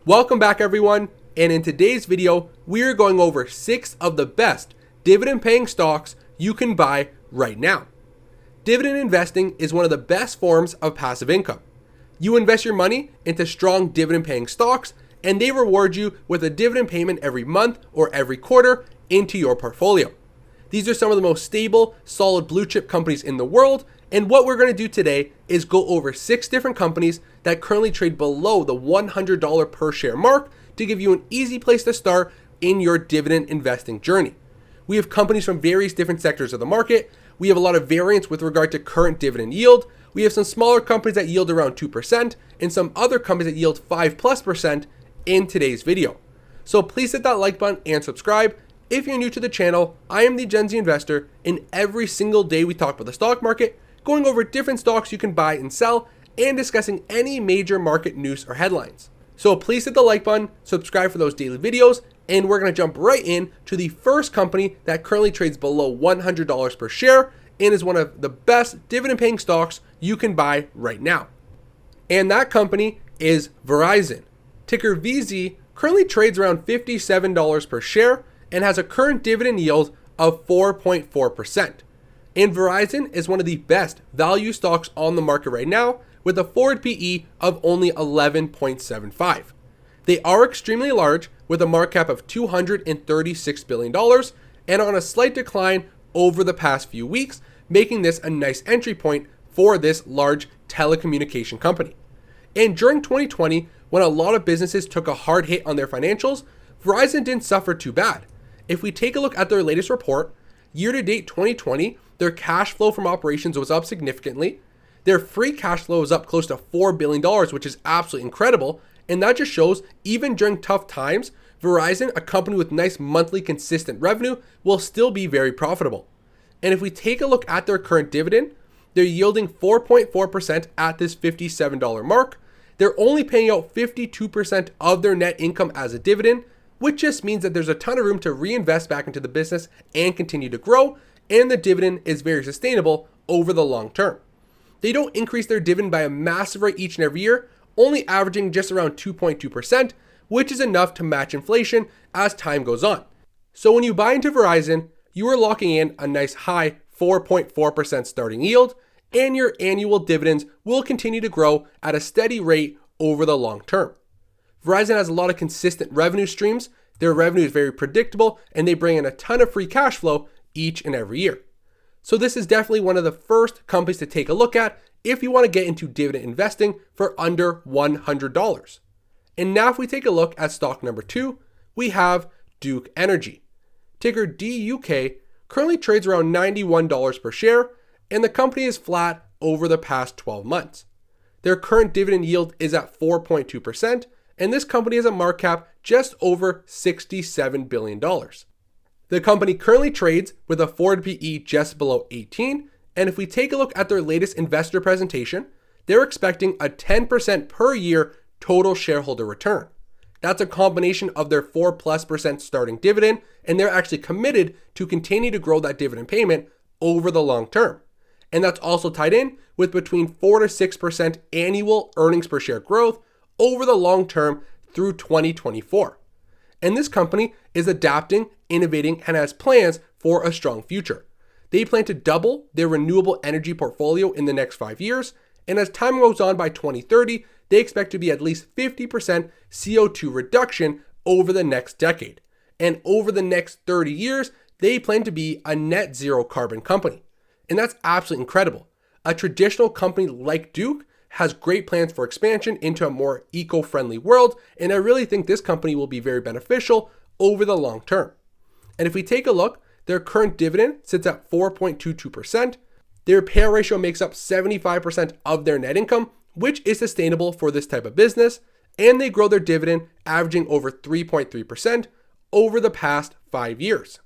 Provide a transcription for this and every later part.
Welcome back everyone, and in today's video, we are going over 6 of the best dividend paying stocks you can buy right now. Dividend investing is one of the best forms of passive income. You invest your money into strong dividend paying stocks and they reward you with a dividend payment every month or every quarter into your portfolio. These are some of the most stable, solid blue chip companies in the world, and what we're going to do today is go over 6 different companies that currently trade below the $100 per share mark to give you an easy place to start in your dividend investing journey. We have companies from various different sectors of the market. We have a lot of variance with regard to current dividend yield. We have some smaller companies that yield around 2% and some other companies that yield 5+% in today's video. So please hit that like button and subscribe. If you're new to the channel, I am the Gen Z investor, and every single day we talk about the stock market, going over different stocks you can buy and sell, and discussing any major market news or headlines. So please hit the like button, subscribe for those daily videos, and we're going to jump right in to the first company that currently trades below $100 per share and is one of the best dividend paying stocks you can buy right now. And that company is Verizon. Ticker VZ currently trades around $57 per share and has a current dividend yield of 4.4%. And Verizon is one of the best value stocks on the market right now with a forward PE of only 11.75. They are extremely large with a market cap of $236 billion and on a slight decline over the past few weeks, making this a nice entry point for this large telecommunication company. And during 2020, when a lot of businesses took a hard hit on their financials, Verizon didn't suffer too bad. If we take a look at their latest report, year-to-date 2020, their cash flow from operations was up significantly. Their free cash flow was up close to $4 billion, which is absolutely incredible. And that just shows, even during tough times, Verizon, a company with nice monthly consistent revenue, will still be very profitable. And if we take a look at their current dividend, they're yielding 4.4% at this $57 mark. They're only paying out 52% of their net income as a dividend, which just means that there's a ton of room to reinvest back into the business and continue to grow, and the dividend is very sustainable over the long term. They don't increase their dividend by a massive rate each and every year, only averaging just around 2.2%, which is enough to match inflation as time goes on. So when you buy into Verizon, you are locking in a nice high 4.4% starting yield, and your annual dividends will continue to grow at a steady rate over the long term. Verizon has a lot of consistent revenue streams. Their revenue is very predictable, and they bring in a ton of free cash flow each and every year. So this is definitely one of the first companies to take a look at if you want to get into dividend investing for under $100. And now if we take a look at stock number 2, we have Duke Energy. Ticker DUK currently trades around $91 per share, and the company is flat over the past 12 months. Their current dividend yield is at 4.2%, and this company has a market cap just over $67 billion. The company currently trades with a forward PE just below 18, and if we take a look at their latest investor presentation, they're expecting a 10% per year total shareholder return. That's a combination of their 4+% starting dividend, and they're actually committed to continue to grow that dividend payment over the long term. And that's also tied in with between 4 to 6% annual earnings per share growth over the long term through 2024. And this company is adapting, innovating, and has plans for a strong future. They plan to double their renewable energy portfolio in the next 5 years, and as time goes on by 2030, they expect to be at least 50% CO2 reduction over the next decade. And over the next 30 years, they plan to be a net zero carbon company. And that's absolutely incredible. A traditional company like Duke has great plans for expansion into a more eco-friendly world, and I really think this company will be very beneficial over the long term. And if we take a look, their current dividend sits at 4.22%. Their payout ratio makes up 75% of their net income, which is sustainable for this type of business, and they grow their dividend averaging over 3.3% over the past 5 years.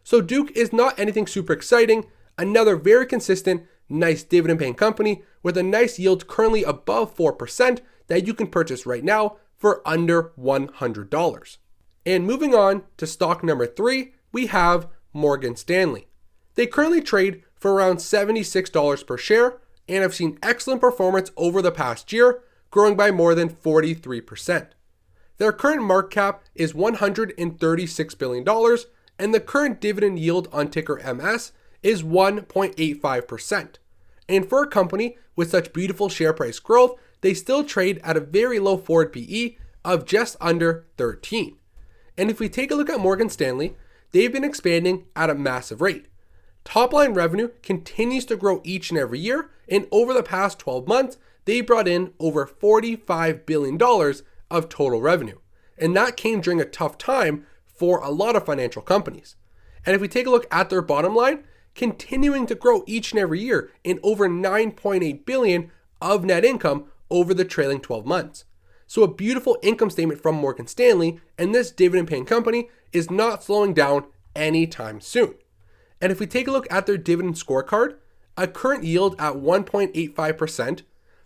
So Duke is not anything super exciting, another very consistent, nice dividend paying company with a nice yield currently above 4% that you can purchase right now for under $100. And moving on to stock number 3, we have Morgan Stanley. They currently trade for around $76 per share and have seen excellent performance over the past year, growing by more than 43%. Their current market cap is $136 billion, and the current dividend yield on ticker MS is 1.85%. And for a company with such beautiful share price growth, they still trade at a very low forward PE of just under 13. And if we take a look at Morgan Stanley, they've been expanding at a massive rate. Top line revenue continues to grow each and every year, and over the past 12 months, they brought in over $45 billion of total revenue. And that came during a tough time for a lot of financial companies. And if we take a look at their bottom line, continuing to grow each and every year in over $9.8 billion of net income over the trailing 12 months. So a beautiful income statement from Morgan Stanley, and this dividend paying company is not slowing down anytime soon. And if we take a look at their dividend scorecard, a current yield at 1.85%,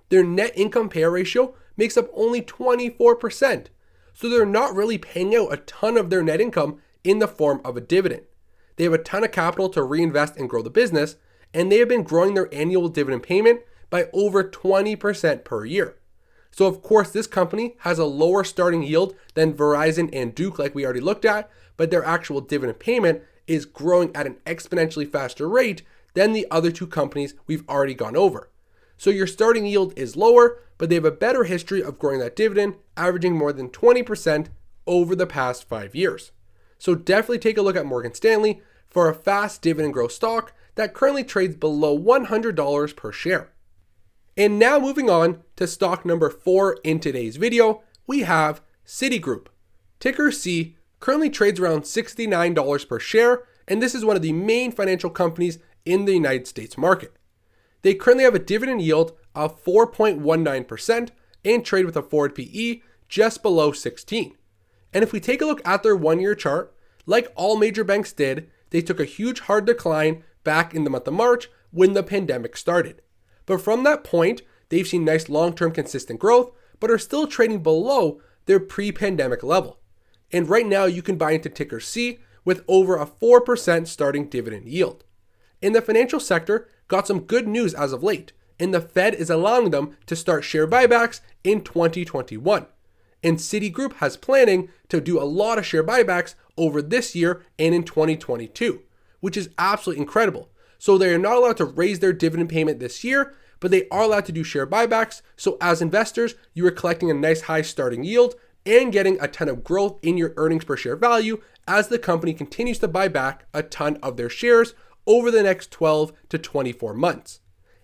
their net income payout ratio makes up only 24%. So they're not really paying out a ton of their net income in the form of a dividend. They have a ton of capital to reinvest and grow the business, and they have been growing their annual dividend payment by over 20% per year. So of course, this company has a lower starting yield than Verizon and Duke like we already looked at, but their actual dividend payment is growing at an exponentially faster rate than the other two companies we've already gone over. So your starting yield is lower, but they have a better history of growing that dividend, averaging more than 20% over the past 5 years. So definitely take a look at Morgan Stanley for a fast dividend growth stock that currently trades below $100 per share. And now moving on to stock number 4 in today's video, we have Citigroup. Ticker C currently trades around $69 per share, and this is one of the main financial companies in the United States market. They currently have a dividend yield of 4.19% and trade with a forward PE just below 16. And if we take a look at their 1-year chart, like all major banks did, they took a huge hard decline back in the month of March when the pandemic started. But from that point, they've seen nice long-term consistent growth, but are still trading below their pre-pandemic level. And right now you can buy into ticker C with over a 4% starting dividend yield. And the financial sector got some good news as of late, and the Fed is allowing them to start share buybacks in 2021. And Citigroup has planning to do a lot of share buybacks over this year and in 2022, which is absolutely incredible. So they are not allowed to raise their dividend payment this year, but they are allowed to do share buybacks. So as investors, you are collecting a nice high starting yield and getting a ton of growth in your earnings per share value as the company continues to buy back a ton of their shares over the next 12 to 24 months.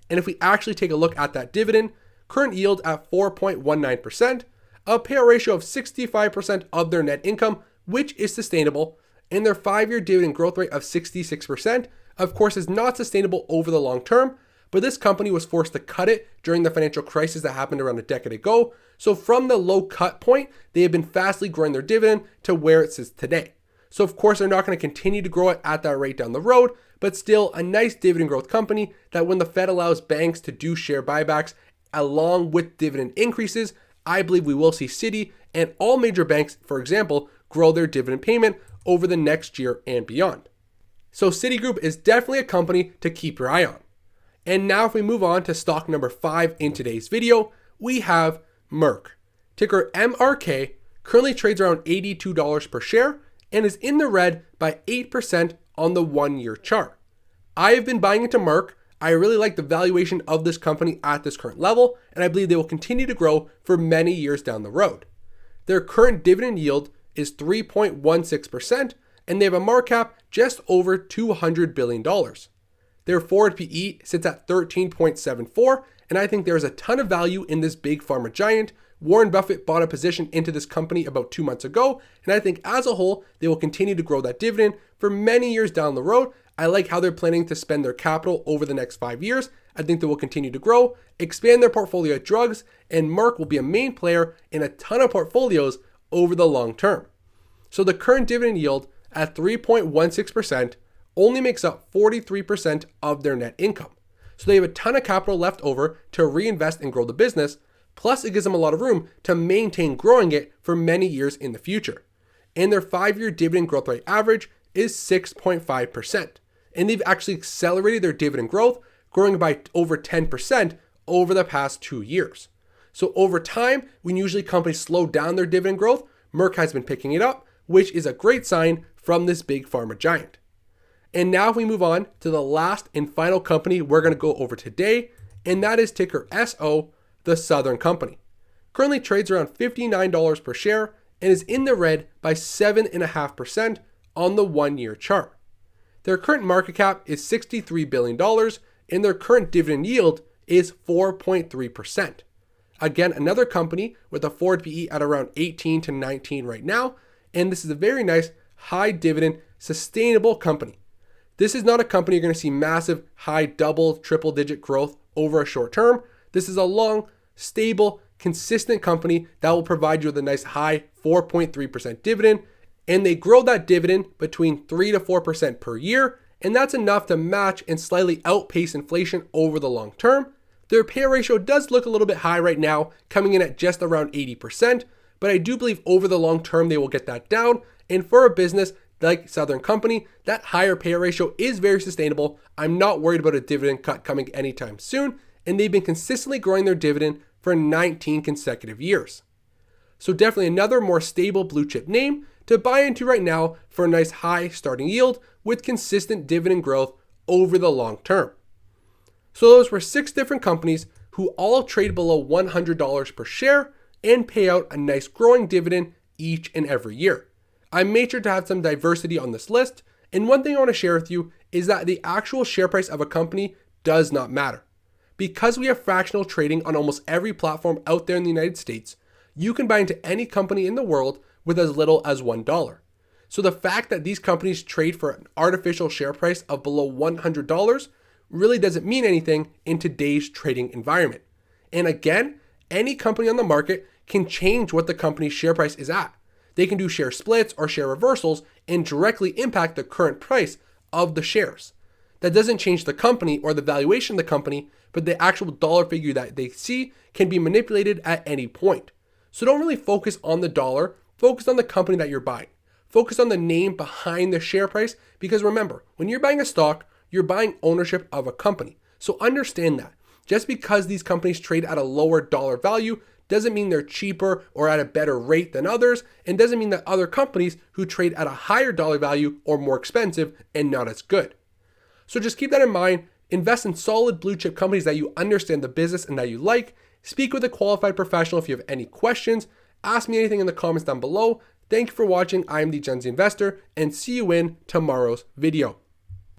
And if we actually take a look at that dividend, current yield at 4.19%, a payout ratio of 65% of their net income, which is sustainable, and their 5-year dividend growth rate of 66%, of course, is not sustainable over the long term, but this company was forced to cut it during the financial crisis that happened around a decade ago. So from the low cut point, they have been fastly growing their dividend to where it sits today. So of course, they're not going to continue to grow it at that rate down the road, but still a nice dividend growth company that when the Fed allows banks to do share buybacks along with dividend increases, I believe we will see Citi and all major banks, for example, grow their dividend payment over the next year and beyond. So Citigroup is definitely a company to keep your eye on. And now if we move on to stock number 5 in today's video, we have Merck. Ticker MRK currently trades around $82 per share and is in the red by 8% on the 1-year chart. I have been buying into Merck. I really like the valuation of this company at this current level, and I believe they will continue to grow for many years down the road. Their current dividend yield is 3.16%, and they have a market cap just over $200 billion. Their forward PE sits at 13.74, and I think there is a ton of value in this big pharma giant. Warren Buffett bought a position into this company about 2 months ago, and I think as a whole, they will continue to grow that dividend for many years down the road. I like how they're planning to spend their capital over the next 5 years. I think they will continue to grow, expand their portfolio of drugs, and Merck will be a main player in a ton of portfolios over the long term. So the current dividend yield at 3.16% only makes up 43% of their net income. So they have a ton of capital left over to reinvest and grow the business, plus it gives them a lot of room to maintain growing it for many years in the future. And their 5-year dividend growth rate average is 6.5%. And they've actually accelerated their dividend growth, growing by over 10% over the past 2 years. So over time, when usually companies slow down their dividend growth, Merck has been picking it up, which is a great sign from this big pharma giant. And now if we move on to the last and final company we're going to go over today, and that is ticker SO, the Southern Company. Currently trades around $59 per share and is in the red by 7.5% on the 1-year chart. Their current market cap is $63 billion and their current dividend yield is 4.3%. Again, another company with a forward PE at around 18 to 19 right now, and this is a very nice high dividend sustainable company. This is not a company you're going to see massive high double, triple digit growth over a short term. This is a long, stable, consistent company that will provide you with a nice high 4.3% dividend, and they grow that dividend between 3 to 4% per year, and that's enough to match and slightly outpace inflation over the long term. Their payout ratio does look a little bit high right now, coming in at just around 80%, but I do believe over the long term they will get that down, and for a business like Southern Company, that higher payout ratio is very sustainable. I'm not worried about a dividend cut coming anytime soon, and they've been consistently growing their dividend for 19 consecutive years. So definitely another more stable blue chip name to buy into right now for a nice high starting yield with consistent dividend growth over the long term. So those were 6 different companies who all trade below $100 per share and pay out a nice growing dividend each and every year. I made sure to have some diversity on this list, and one thing I want to share with you is that the actual share price of a company does not matter. Because we have fractional trading on almost every platform out there in the United States, you can buy into any company in the world with as little as $1. So the fact that these companies trade for an artificial share price of below $100 really doesn't mean anything in today's trading environment. And again, any company on the market can change what the company's share price is at. They can do share splits or share reversals and directly impact the current price of the shares. That doesn't change the company or the valuation of the company, but the actual dollar figure that they see can be manipulated at any point. So don't really focus on the dollar, focus on the company that you're buying. Focus on the name behind the share price, because remember, when you're buying a stock, you're buying ownership of a company. So understand that. Just because these companies trade at a lower dollar value doesn't mean they're cheaper or at a better rate than others, and doesn't mean that other companies who trade at a higher dollar value are more expensive and not as good. So just keep that in mind. Invest in solid blue chip companies that you understand the business and that you like. Speak with a qualified professional if you have any questions. Ask me anything in the comments down below. Thank you for watching. I am the Gen Z Investor, and see you in tomorrow's video.